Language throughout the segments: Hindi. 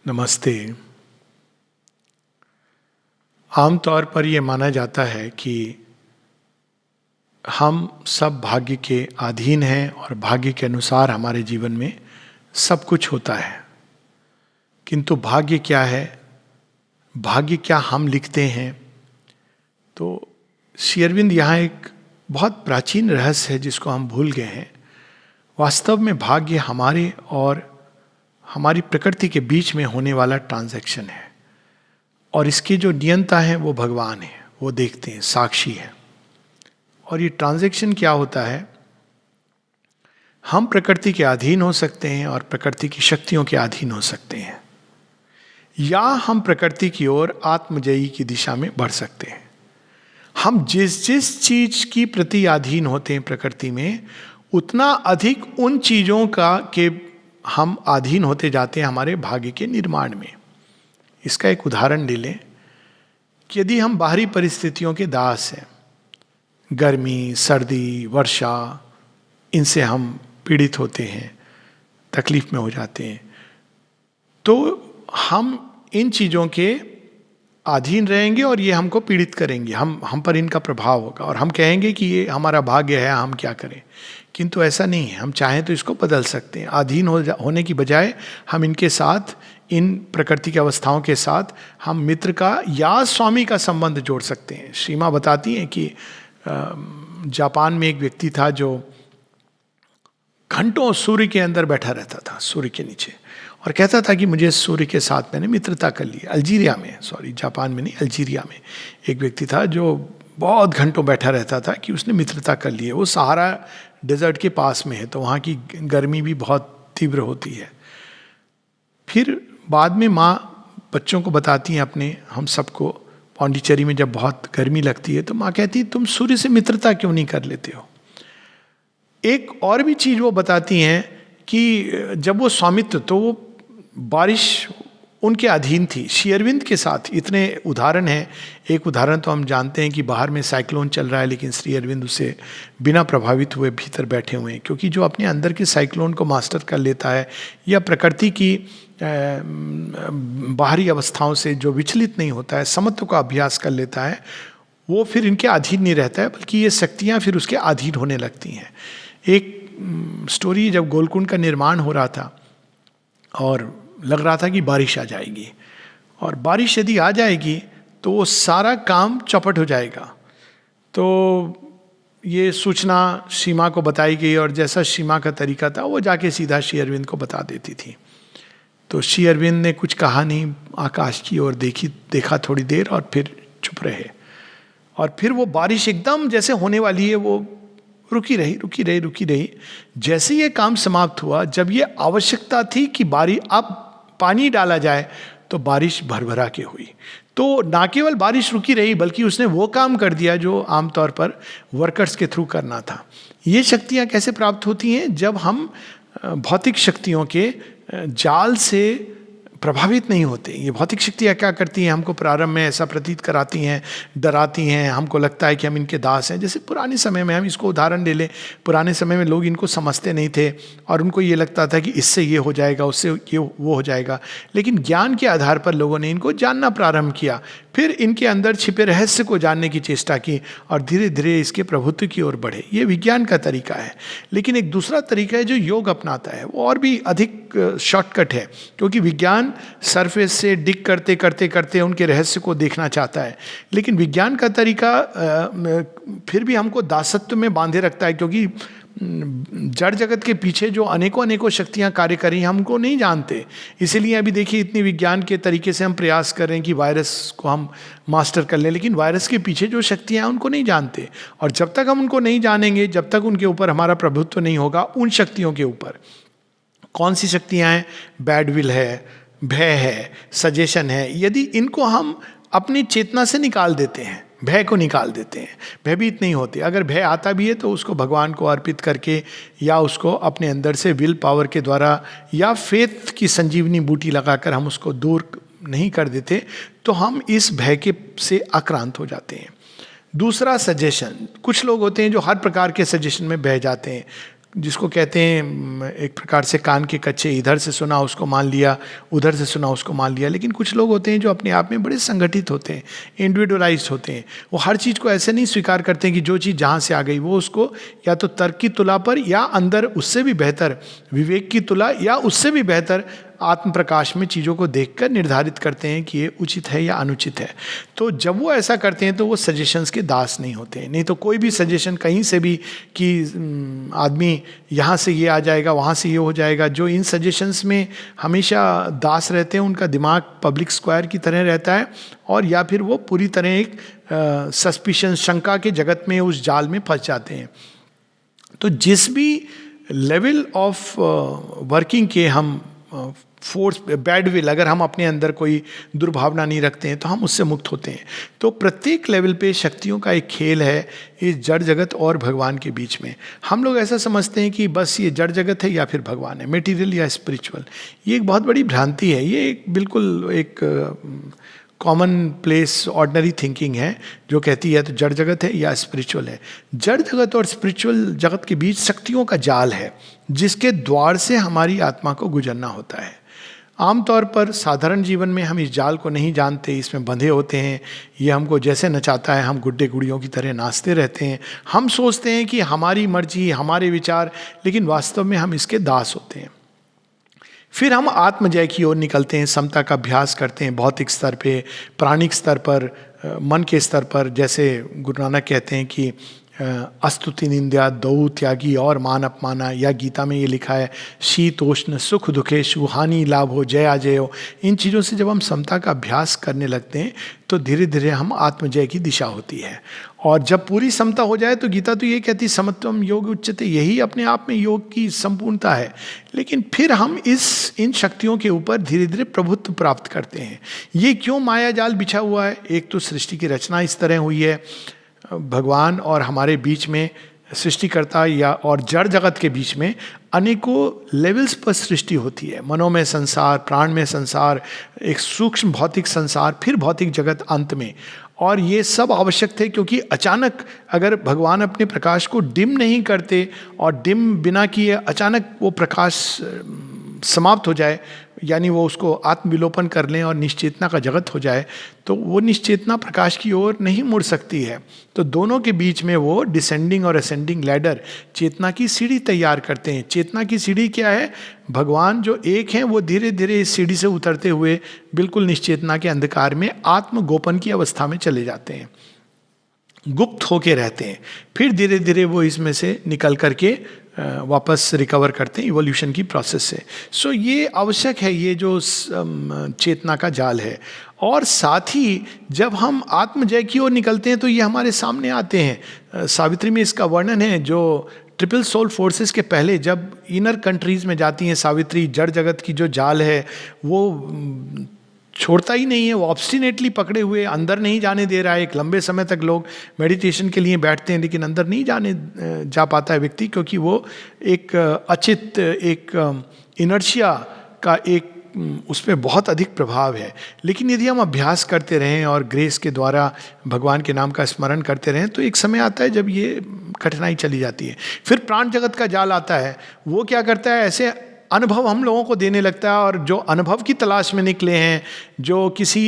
नमस्ते। आमतौर पर यह माना जाता है कि हम सब भाग्य के अधीन हैं और भाग्य के अनुसार हमारे जीवन में सब कुछ होता है। किंतु भाग्य क्या है, भाग्य क्या हम लिखते हैं? तो श्री अरविंद यहाँ एक बहुत प्राचीन रहस्य है जिसको हम भूल गए हैं। वास्तव में भाग्य हमारे और हमारी प्रकृति के बीच में होने वाला ट्रांजैक्शन है, और इसकी जो नियंता है वो भगवान है, वो देखते हैं, साक्षी है। और ये ट्रांजैक्शन क्या होता है? हम प्रकृति के अधीन हो सकते हैं और प्रकृति की शक्तियों के अधीन हो सकते हैं, या हम प्रकृति की ओर आत्मजयी की दिशा में बढ़ सकते हैं। हम जिस जिस चीज की प्रति अधीन होते हैं प्रकृति में, उतना अधिक उन चीजों का के हम अधीन होते जाते हैं हमारे भाग्य के निर्माण में। इसका एक उदाहरण ले लें कि यदि हम बाहरी परिस्थितियों के दास हैं, गर्मी, सर्दी, वर्षा, इनसे हम पीड़ित होते हैं, तकलीफ में हो जाते हैं, तो हम इन चीज़ों के अधीन रहेंगे और ये हमको पीड़ित करेंगे, हम पर इनका प्रभाव होगा, और हम कहेंगे कि ये हमारा भाग्य है, हम क्या करें। किंतु ऐसा नहीं है। हम चाहें तो इसको बदल सकते हैं। अधीन होने की बजाय हम इनके साथ, इन प्रकृति की अवस्थाओं के साथ हम मित्र का या स्वामी का संबंध जोड़ सकते हैं। श्रीमा बताती हैं कि जापान में एक व्यक्ति था जो घंटों सूर्य के अंदर बैठा रहता था, सूर्य के नीचे, और कहता था कि मुझे सूर्य के साथ मैंने मित्रता कर ली। अल्जीरिया में, जापान में नहीं, अल्जीरिया में एक व्यक्ति था जो बहुत घंटों बैठा रहता था कि उसने मित्रता कर ली है। वो सहारा डेजर्ट के पास में है, तो वहाँ की गर्मी भी बहुत तीव्र होती है। फिर बाद में माँ बच्चों को बताती हैं अपने, हम सबको, पौंडीचेरी में जब बहुत गर्मी लगती है तो माँ कहती है तुम सूर्य से मित्रता क्यों नहीं कर लेते हो। एक और भी चीज़ वो बताती हैं कि जब वो स्वामित्व, तो वो बारिश उनके अधीन थी। श्री अरविंद के साथ इतने उदाहरण हैं। एक उदाहरण तो हम जानते हैं कि बाहर में साइक्लोन चल रहा है, लेकिन श्री अरविंद उससे बिना प्रभावित हुए भीतर बैठे हुए हैं, क्योंकि जो अपने अंदर के साइक्लोन को मास्टर कर लेता है, या प्रकृति की बाहरी अवस्थाओं से जो विचलित नहीं होता है, समत्व का अभ्यास कर लेता है, वो फिर इनके अधीन नहीं रहता है, बल्कि ये शक्तियाँ फिर उसके अधीन होने लगती हैं। एक स्टोरी, जब गोलकुंड का निर्माण हो रहा था और लग रहा था कि बारिश आ जाएगी, और बारिश यदि आ जाएगी तो वो सारा काम चौपट हो जाएगा। तो ये सूचना सीमा को बताई गई, और जैसा सीमा का तरीका था वो जाके सीधा श्री अरविंद को बता देती थी। तो श्री अरविंद ने कुछ कहा नहीं, आकाश की ओर देखा थोड़ी देर, और फिर चुप रहे। और फिर वो बारिश एकदम जैसे होने वाली है, वो रुकी रही। जैसे ये काम समाप्त हुआ, जब ये आवश्यकता थी कि अब पानी डाला जाए, तो बारिश भरभरा के हुई। तो ना केवल बारिश रुकी रही, बल्कि उसने वो काम कर दिया जो आमतौर पर वर्कर्स के थ्रू करना था। ये शक्तियाँ कैसे प्राप्त होती हैं? जब हम भौतिक शक्तियों के जाल से प्रभावित नहीं होते। ये भौतिक शक्तियाँ क्या करती हैं? हमको प्रारंभ में ऐसा प्रतीत कराती हैं, डराती हैं, हमको लगता है कि हम इनके दास हैं। जैसे पुराने समय में, हम इसको उदाहरण ले लें, पुराने समय में लोग इनको समझते नहीं थे, और उनको ये लगता था कि इससे ये हो जाएगा, उससे ये वो हो जाएगा। लेकिन ज्ञान के आधार पर लोगों ने इनको जानना प्रारंभ किया, फिर इनके अंदर छिपे रहस्य को जानने की चेष्टा की, और धीरे धीरे इसके प्रभुत्व की ओर बढ़े। ये विज्ञान का तरीका है। लेकिन एक दूसरा तरीका है जो योग अपनाता है, वो और भी अधिक शॉर्टकट है, क्योंकि विज्ञान सरफेस से डिग करते उनके रहस्य को देखना चाहता है। लेकिन विज्ञान का तरीका फिर भी हमको दासत्व में बांधे रखता है, क्योंकि जड़ जगत के पीछे जो अनेकों शक्तियां कार्य कर रही हैं, हमको नहीं जानते। इसीलिए अभी देखिए, इतनी विज्ञान के तरीके से हम प्रयास कर रहे हैं कि वायरस को हम मास्टर कर लें, लेकिन वायरस के पीछे जो शक्तियां हैं उनको नहीं जानते। और जब तक हम उनको नहीं जानेंगे, जब तक उनके ऊपर हमारा प्रभुत्व नहीं होगा, उन शक्तियों के ऊपर कौन सी शक्तियां हैं? बैड विल है, भय है, सजेशन है। यदि इनको हम अपनी चेतना से निकाल देते हैं, भय को निकाल देते हैं, भयभीत नहीं होते। अगर भय आता भी है तो उसको भगवान को अर्पित करके, या उसको अपने अंदर से विल पावर के द्वारा, या फेथ की संजीवनी बूटी लगाकर हम उसको दूर नहीं कर देते, तो हम इस भय के से आक्रांत हो जाते हैं। दूसरा, सजेशन। कुछ लोग होते हैं जो हर प्रकार के सजेशन में बह जाते हैं। जिसको कहते हैं एक प्रकार से कान के कच्चे, इधर से सुना उसको मान लिया, उधर से सुना उसको मान लिया। लेकिन कुछ लोग होते हैं जो अपने आप में बड़े संगठित होते हैं, इंडिविजुअलाइज्ड होते हैं। वो हर चीज़ को ऐसे नहीं स्वीकार करते हैं कि जो चीज़ जहाँ से आ गई वो उसको या तो तर्क की तुला पर या अंदर उससे भी बेहतर विवेक की तुला या उससे भी बेहतर आत्म प्रकाश में चीज़ों को देखकर निर्धारित करते हैं कि ये उचित है या अनुचित है। तो जब वो ऐसा करते हैं तो वो सजेशंस के दास नहीं होते हैं। नहीं तो कोई भी सजेशन कहीं से भी कि आदमी यहाँ से ये आ जाएगा, वहाँ से ये हो जाएगा, जो इन सजेशंस में हमेशा दास रहते हैं, उनका दिमाग पब्लिक स्क्वायर की तरह रहता है, और या फिर वो पूरी तरह एक सस्पिशन, शंका के जगत में, उस जाल में फंस जाते हैं। तो जिस भी लेवल ऑफ वर्किंग के हम फोर्स, बैड विल, अगर हम अपने अंदर कोई दुर्भावना नहीं रखते हैं तो हम उससे मुक्त होते हैं। तो प्रत्येक लेवल पे शक्तियों का एक खेल है इस जड़ जगत और भगवान के बीच में। हम लोग ऐसा समझते हैं कि बस ये जड़ जगत है या फिर भगवान है, मेटीरियल या स्पिरिचुअल। ये एक बहुत बड़ी भ्रांति है। ये एक बिल्कुल एक कॉमन प्लेस ऑर्डिनरी थिंकिंग है जो कहती है तो जड़ जगत है या स्पिरिचुअल है। जड़ जगत और स्पिरिचुअल जगत के बीच शक्तियों का जाल है जिसके द्वार से हमारी आत्मा को गुजरना होता है। आमतौर पर साधारण जीवन में हम इस जाल को नहीं जानते, इसमें बंधे होते हैं। ये हमको जैसे नचाता है हम गुड्डे गुड़ियों की तरह नाचते रहते हैं। हम सोचते हैं कि हमारी मर्जी, हमारे विचार, लेकिन वास्तव में हम इसके दास होते हैं। फिर हम आत्मजय की ओर निकलते हैं, समता का अभ्यास करते हैं भौतिक स्तर पे, प्राणिक स्तर पर, मन के स्तर पर। जैसे गुरु नानक कहते हैं कि अस्तुति निंदा दौ त्यागी और मान अपमाना, या गीता में ये लिखा है शीतोष्ण सुख दुखेशु हानि लाभ हो जय अजय हो। इन चीज़ों से जब हम समता का अभ्यास करने लगते हैं तो धीरे धीरे हम आत्मजय की दिशा होती है। और जब पूरी समता हो जाए तो गीता तो ये कहती समत्वम योग उच्चते, यही अपने आप में योग की संपूर्णता है। लेकिन फिर हम इन शक्तियों के ऊपर धीरे धीरे प्रभुत्व प्राप्त करते हैं। ये क्यों माया जाल बिछा हुआ है? एक तो सृष्टि की रचना इस तरह हुई है, भगवान और हमारे बीच में, सृष्टिकर्ता या और जड़ जगत के बीच में अनेकों लेवल्स पर सृष्टि होती है। मनोमय संसार, प्राणमय संसार, एक सूक्ष्म भौतिक संसार, फिर भौतिक जगत अंत में। और ये सब आवश्यक थे क्योंकि अचानक अगर भगवान अपने प्रकाश को डिम नहीं करते और डिम बिना किए अचानक वो प्रकाश समाप्त हो जाए, यानी वो उसको आत्मविलोपन कर लें और निश्चेतना का जगत हो जाए, तो वो निश्चेतना प्रकाश की ओर नहीं मुड़ सकती है। तो दोनों के बीच में वो डिसेंडिंग और असेंडिंग लैडर, चेतना की सीढ़ी तैयार करते हैं। चेतना की सीढ़ी क्या है? भगवान जो एक हैं वो धीरे धीरे इस सीढ़ी से उतरते हुए बिल्कुल निश्चेतना के अंधकार में आत्मगोपन की अवस्था में चले जाते हैं, गुप्त होके रहते हैं। फिर धीरे धीरे वो इसमें से निकल करके वापस रिकवर करते हैं इवोल्यूशन की प्रोसेस से। सो ये आवश्यक है, ये जो चेतना का जाल है। और साथ ही जब हम आत्मजय की ओर निकलते हैं तो ये हमारे सामने आते हैं। सावित्री में इसका वर्णन है, जो ट्रिपल सोल फोर्सेस के पहले जब इनर कंट्रीज में जाती हैं सावित्री, जड़ जगत की जो जाल है वो छोड़ता ही नहीं है, वो ऑब्स्टिनेटली पकड़े हुए, अंदर नहीं जाने दे रहा है। एक लंबे समय तक लोग मेडिटेशन के लिए बैठते हैं लेकिन अंदर नहीं जा पाता है व्यक्ति, क्योंकि वो एक अचित, एक इनर्शिया का एक उस पर बहुत अधिक प्रभाव है। लेकिन यदि हम अभ्यास करते रहें और ग्रेस के द्वारा भगवान के नाम का स्मरण करते रहें तो एक समय आता है जब ये कठिनाई चली जाती है। फिर प्राण जगत का जाल आता है, वो क्या करता है? ऐसे अनुभव हम लोगों को देने लगता है, और जो अनुभव की तलाश में निकले हैं, जो किसी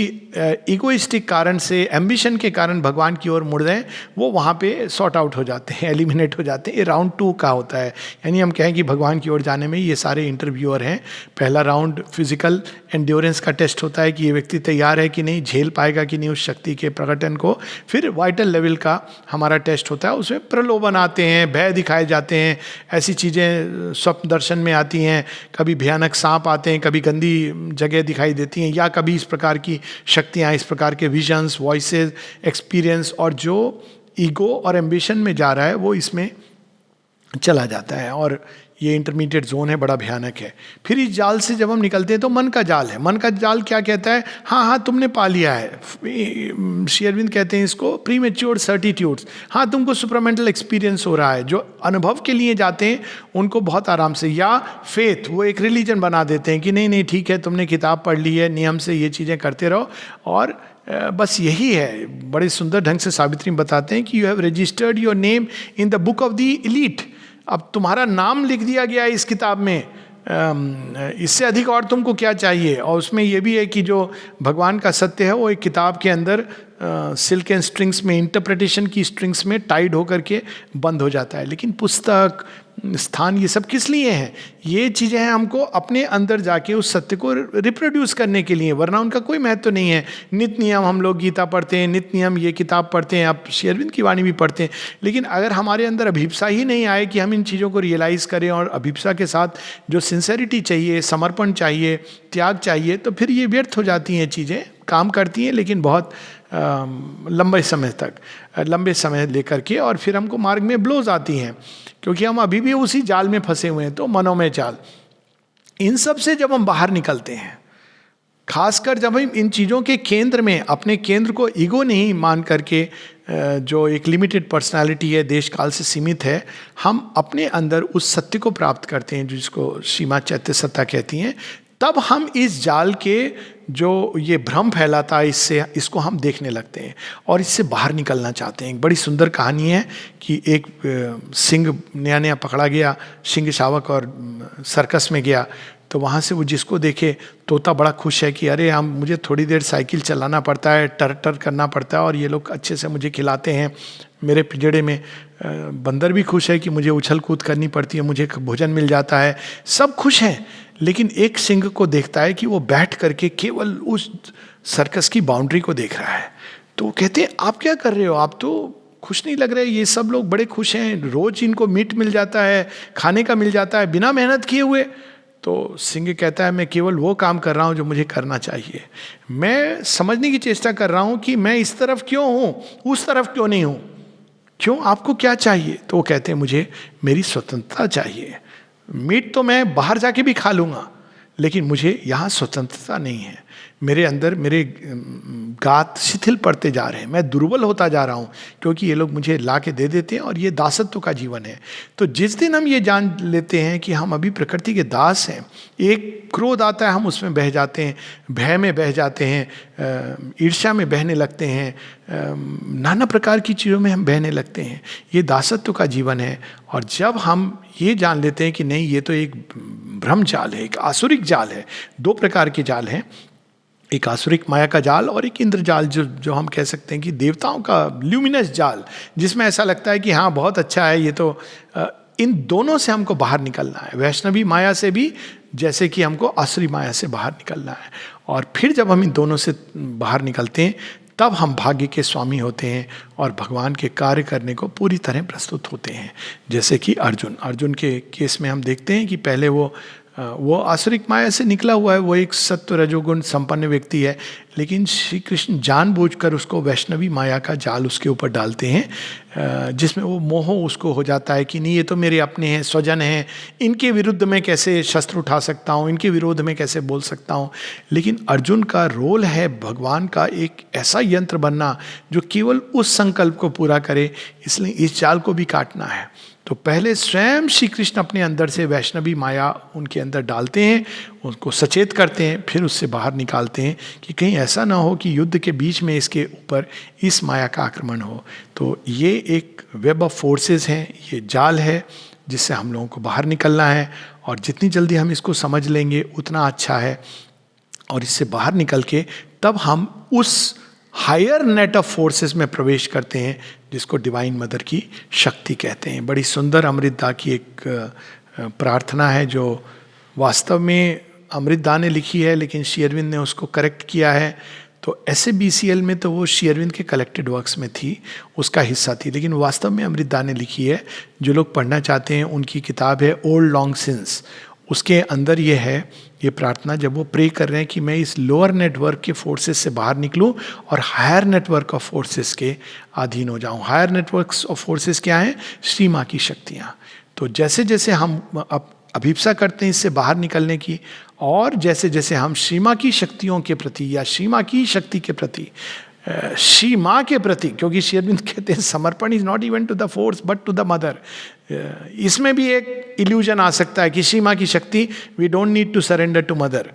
इगोइस्टिक कारण से, एम्बिशन के कारण भगवान की ओर मुड़ रहे हैं, वो वहाँ पे सॉर्ट आउट हो जाते हैं, एलिमिनेट हो जाते हैं। ये राउंड 2 का होता है। यानी हम कहें कि भगवान की ओर जाने में ये सारे इंटरव्यूअर हैं। पहला राउंड फिजिकल एंड्योरेंस का टेस्ट होता है कि ये व्यक्ति तैयार है कि नहीं, झेल पाएगा कि नहीं उस शक्ति के प्रकटन को। फिर वाइटल लेवल का हमारा टेस्ट होता है, उसमें प्रलोभन आते हैं, भय दिखाए जाते हैं, ऐसी चीज़ें स्वप्न दर्शन में आती हैं, कभी भयानक सांप आते हैं, कभी गंदी जगह दिखाई देती हैं, या कभी इस प्रकार की शक्तियाँ, इस प्रकार के विजन्स, वॉइसेस, एक्सपीरियंस। और जो ईगो और एम्बिशन में जा रहा है वो इसमें चला जाता है, और ये इंटरमीडिएट जोन है, बड़ा भयानक है। फिर इस जाल से जब हम निकलते हैं तो मन का जाल है। मन का जाल क्या कहता है? हाँ तुमने पा लिया है। श्री अरविंद कहते हैं इसको प्रीमेच्योर सर्टिट्यूड्स। हाँ, तुमको सुपरामेंटल एक्सपीरियंस हो रहा है। जो अनुभव के लिए जाते हैं उनको बहुत आराम से, या फेथ, वो एक रिलीजन बना देते हैं कि नहीं ठीक है, तुमने किताब पढ़ ली है, नियम से ये चीज़ें करते रहो, और बस यही है। बड़े सुंदर ढंग से सावित्री बताते हैं कि you have registered your name in the book of the elite. अब तुम्हारा नाम लिख दिया गया है इस किताब में, इससे अधिक और तुमको क्या चाहिए। और उसमें यह भी है कि जो भगवान का सत्य है वो एक किताब के अंदर सिल्क एंड स्ट्रिंग्स में, इंटरप्रिटेशन की स्ट्रिंग्स में टाइड होकर के बंद हो जाता है। लेकिन पुस्तक, स्थान, ये सब किस लिए हैं? ये चीज़ें हैं हमको अपने अंदर जाके उस सत्य को रिप्रोड्यूस करने के लिए, वरना उनका कोई महत्व नहीं है। नित्य नियम हम लोग गीता पढ़ते हैं, नित्य नियम ये किताब पढ़ते हैं, आप श्री अरविंद की वाणी भी पढ़ते हैं, लेकिन अगर हमारे अंदर अभिप्सा ही नहीं आए कि हम इन चीज़ों को रियलाइज़ करें, और अभिप्सा के साथ जो सिंसेरिटी चाहिए, समर्पण चाहिए, त्याग चाहिए, तो फिर ये व्यर्थ हो जाती हैं चीज़ें। काम करती हैं लेकिन बहुत लंबे समय लेकर के, और फिर हमको मार्ग में ब्लोज आती हैं, क्योंकि हम अभी भी उसी जाल में फंसे हुए हैं। तो मनोमय जाल, इन सब से जब हम बाहर निकलते हैं, खासकर जब हम इन चीज़ों के केंद्र में अपने केंद्र को ईगो नहीं मान करके, जो एक लिमिटेड पर्सनालिटी है, देश काल से सीमित है, हम अपने अंदर उस सत्य को प्राप्त करते हैं जिसको श्रीमद् चैत्य सत्ता कहती हैं, तब हम इस जाल के जो ये भ्रम फैलाता है इसको हम देखने लगते हैं और इससे बाहर निकलना चाहते हैं। एक बड़ी सुंदर कहानी है कि एक सिंह नया नया पकड़ा गया, सिंह शावक, और सर्कस में गया, तो वहाँ से वो जिसको देखे, तोता बड़ा खुश है कि अरे हम, मुझे थोड़ी देर साइकिल चलाना पड़ता है, टर टर करना पड़ता है, और ये लोग अच्छे से मुझे खिलाते हैं मेरे पिंजड़े में। बंदर भी खुश है कि मुझे उछल कूद करनी पड़ती है, मुझे भोजन मिल जाता है, सब खुश हैं। लेकिन एक सिंह को देखता है कि वो बैठ करके केवल उस सर्कस की बाउंड्री को देख रहा है। तो वो कहते हैं आप क्या कर रहे हो, आप तो खुश नहीं लग रहे, ये सब लोग बड़े खुश हैं, रोज इनको मीट मिल जाता है, खाने का मिल जाता है बिना मेहनत किए हुए। तो सिंह कहता है मैं केवल वो काम कर रहा हूँ जो मुझे करना चाहिए, मैं समझने की चेष्टा कर रहा हूँ कि मैं इस तरफ क्यों हूँ, उस तरफ क्यों नहीं हूँ, क्यों, आपको क्या चाहिए? तो वो कहते हैं मुझे मेरी स्वतंत्रता चाहिए, मीट तो मैं बाहर जाके भी खा लूँगा, लेकिन मुझे यहाँ स्वतंत्रता नहीं है, मेरे अंदर मेरे गात शिथिल पड़ते जा रहे हैं, मैं दुर्बल होता जा रहा हूँ, क्योंकि ये लोग मुझे ला के दे देते हैं और ये दासत्व का जीवन है। तो जिस दिन हम ये जान लेते हैं कि हम अभी प्रकृति के दास हैं, एक क्रोध आता है हम उसमें बह जाते हैं, भय में बह जाते हैं, ईर्ष्या में बहने लगते हैं, नाना प्रकार की चीज़ों में हम बहने लगते हैं, ये दासत्व का जीवन है। और जब हम ये जान लेते हैं कि नहीं, ये तो एक भ्रम जाल है, एक आसुरिक जाल है, दो प्रकार के जाल हैं, एक आसुरिक माया का जाल और एक इंद्र जाल, जो हम कह सकते हैं कि देवताओं का ल्यूमिनस जाल, जिसमें ऐसा लगता है कि हाँ बहुत अच्छा है ये तो। इन दोनों से हमको बाहर निकलना है, वैष्णवी माया से भी, जैसे कि हमको आसुरी माया से बाहर निकलना है। और फिर जब हम इन दोनों से बाहर निकलते हैं, तब हम भाग्य के स्वामी होते हैं और भगवान के कार्य करने को पूरी तरह प्रस्तुत होते हैं। जैसे कि अर्जुन के केस में हम देखते हैं कि पहले वो आसुरिक माया से निकला हुआ है, वो एक सत्व रजोगुण संपन्न व्यक्ति है, लेकिन श्री कृष्ण जानबूझकर उसको वैष्णवी माया का जाल उसके ऊपर डालते हैं, जिसमें वो मोह उसको हो जाता है कि नहीं ये तो मेरे अपने हैं, स्वजन हैं, इनके विरुद्ध में कैसे शस्त्र उठा सकता हूँ, इनके विरोध में कैसे बोल सकता हूँ। लेकिन अर्जुन का रोल है भगवान का एक ऐसा यंत्र बनना जो केवल उस संकल्प को पूरा करे, इसलिए इस जाल को भी काटना है। तो पहले स्वयं श्री कृष्ण अपने अंदर से वैष्णवी माया उनके अंदर डालते हैं, उनको सचेत करते हैं, फिर उससे बाहर निकालते हैं कि कहीं ऐसा ना हो कि युद्ध के बीच में इसके ऊपर इस माया का आक्रमण हो। तो ये एक वेब ऑफ फोर्सेस हैं, ये जाल है जिससे हम लोगों को बाहर निकलना है, और जितनी जल्दी हम इसको समझ लेंगे उतना अच्छा है। और इससे बाहर निकल के तब हम उस हायर नेट ऑफ फोर्सेस में प्रवेश करते हैं जिसको डिवाइन मदर की शक्ति कहते हैं। बड़ी सुंदर अमृतदा की एक प्रार्थना है जो वास्तव में अमृतदा ने लिखी है, लेकिन श्री अरविंद ने उसको करेक्ट किया है। तो SABCL में तो वो श्री अरविंद के कलेक्टेड वर्क्स में थी, उसका हिस्सा थी, लेकिन वास्तव में अमृतदा ने लिखी है। जो लोग पढ़ना चाहते हैं उनकी किताब है ओल्ड लॉन्ग सिंस, उसके अंदर ये है, ये प्रार्थना जब वो प्रे कर रहे हैं कि मैं इस लोअर नेटवर्क के फोर्सेस से बाहर निकलूं और हायर नेटवर्क ऑफ फोर्सेस के अधीन हो जाऊं। हायर नेटवर्क्स ऑफ फोर्सेस क्या हैं? श्री माँ की शक्तियाँ। तो जैसे जैसे हम अभिप्सा करते हैं इससे बाहर निकलने की, और जैसे जैसे हम श्री माँ की शक्तियों के प्रति या श्री माँ की शक्ति के प्रति, श्री माँ के प्रति, क्योंकि श्री अरविंद कहते हैं समर्पण is not even to the force but to the mother. इसमें भी एक इल्यूजन आ सकता है कि श्री माँ की शक्ति, we don't need to surrender to mother.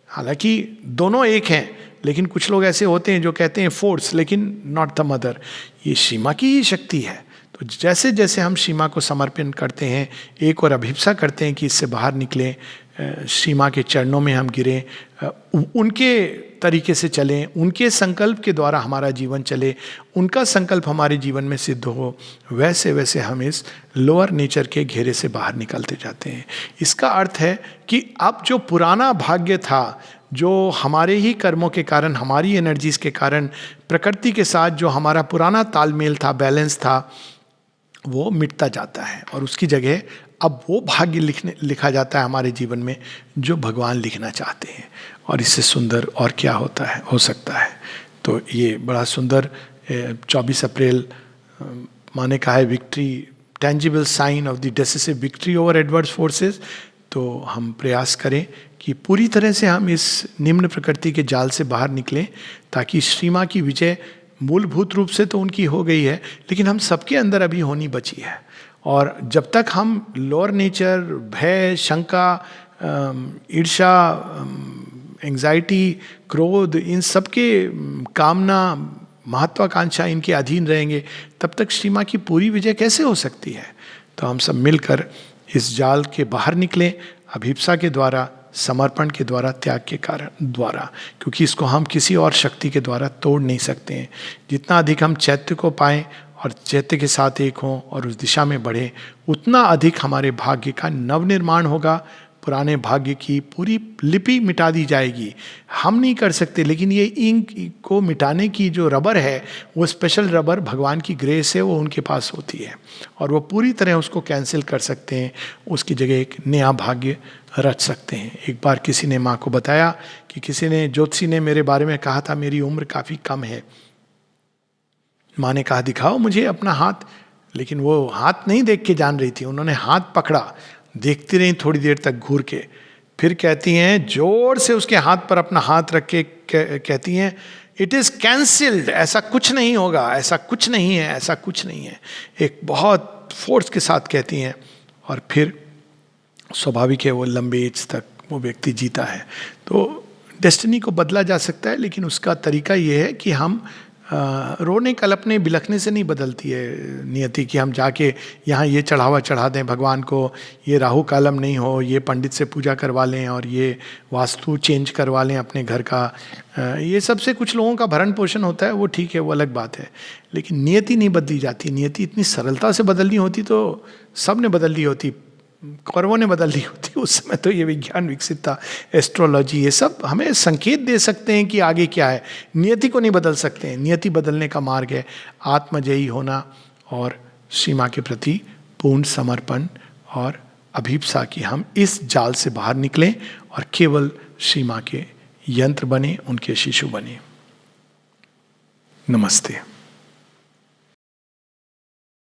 हालांकि दोनों एक हैं, लेकिन कुछ लोग ऐसे होते हैं जो कहते हैं फोर्स लेकिन नॉट द मदर। ये श्री माँ की ही शक्ति है। तो तो जैसे जैसे हम सीमा को समर्पण करते हैं, एक और अभिप्सा करते हैं कि इससे बाहर निकलें, सीमा के चरणों में हम गिरें, उनके तरीके से चलें, उनके संकल्प के द्वारा हमारा जीवन चले, उनका संकल्प हमारे जीवन में सिद्ध हो, वैसे वैसे हम इस लोअर नेचर के घेरे से बाहर निकलते जाते हैं। इसका अर्थ है कि अब जो पुराना भाग्य था, जो हमारे ही कर्मों के कारण, हमारी एनर्जीज के कारण, प्रकृति के साथ जो हमारा पुराना तालमेल था, बैलेंस था, वो मिटता जाता है और उसकी जगह अब वो भाग्य लिखा जाता है हमारे जीवन में जो भगवान लिखना चाहते हैं। और इससे सुंदर और क्या हो सकता है। तो ये बड़ा सुंदर 24 अप्रैल माँ ने कहा है victory, tangible sign of the decisive victory over adverse forces. तो हम प्रयास करें कि पूरी तरह से हम इस निम्न प्रकृति के जाल से बाहर निकलें, ताकि सीमा की विजय मूलभूत रूप से तो उनकी हो गई है, लेकिन हम सबके अंदर अभी होनी बची है। और जब तक हम लोअर नेचर, भय, शंका, ईर्ष्या, एंग्जाइटी, क्रोध, इन सब के कामना, महत्वाकांक्षा, इनके अधीन रहेंगे, तब तक सीमा की पूरी विजय कैसे हो सकती है। तो हम सब मिलकर इस जाल के बाहर निकलें, अभिप्सा के द्वारा, समर्पण के द्वारा, त्याग के कारण द्वारा, क्योंकि इसको हम किसी और शक्ति के द्वारा तोड़ नहीं सकते हैं। जितना अधिक हम चैत्य को पाएं और चैत्य के साथ एक हों और उस दिशा में बढ़ें, उतना अधिक हमारे भाग्य का नवनिर्माण होगा। पुराने भाग्य की पूरी लिपि मिटा दी जाएगी। हम नहीं कर सकते, लेकिन ये इंक को मिटाने की जो रबर है, वो स्पेशल रबर भगवान की ग्रेस है, वो उनके पास होती है और वो पूरी तरह उसको कैंसिल कर सकते हैं, उसकी जगह एक नया भाग्य रच सकते हैं। एक बार किसी ने माँ को बताया कि किसी ने, ज्योतिषी ने मेरे बारे में कहा था मेरी उम्र काफ़ी कम है। माँ ने कहा दिखाओ मुझे अपना हाथ, लेकिन वो हाथ नहीं देख के जान रही थी। उन्होंने हाथ पकड़ा, देखती रही थोड़ी देर तक घूर के, फिर कहती हैं, जोर से उसके हाथ पर अपना हाथ रख के कहती हैं, इट इज़ कैंसिल्ड, ऐसा कुछ नहीं होगा, ऐसा कुछ नहीं है, ऐसा कुछ नहीं है। एक बहुत फोर्स के साथ कहती हैं और फिर स्वाभाविक है वो लंबे एज तक वो व्यक्ति जीता है। तो डेस्टिनी को बदला जा सकता है, लेकिन उसका तरीका ये है कि हम रोने कलपने बिलखने से नहीं बदलती है नियति, कि हम जाके यहाँ ये चढ़ावा चढ़ा दें भगवान को, ये राहु कालम नहीं हो, ये पंडित से पूजा करवा लें और ये वास्तु चेंज करवा लें अपने घर का। ये सबसे कुछ लोगों का भरण पोषण होता है, वो ठीक है, वो अलग बात है, लेकिन नियति नहीं बदली जाती। नियति इतनी सरलता से बदलनी होती तो सब ने बदल ली होती, कौरवों ने बदल ली होती। उस समय तो ये विज्ञान विकसित था, एस्ट्रोलॉजी, ये सब हमें संकेत दे सकते हैं कि आगे क्या है। नियति को नहीं बदल सकते हैं। नियति बदलने का मार्ग है आत्मजयी होना और सीमा के प्रति पूर्ण समर्पण और अभिप्सा की हम इस जाल से बाहर निकलें और केवल सीमा के यंत्र बने, उनके शिशु बने। नमस्ते।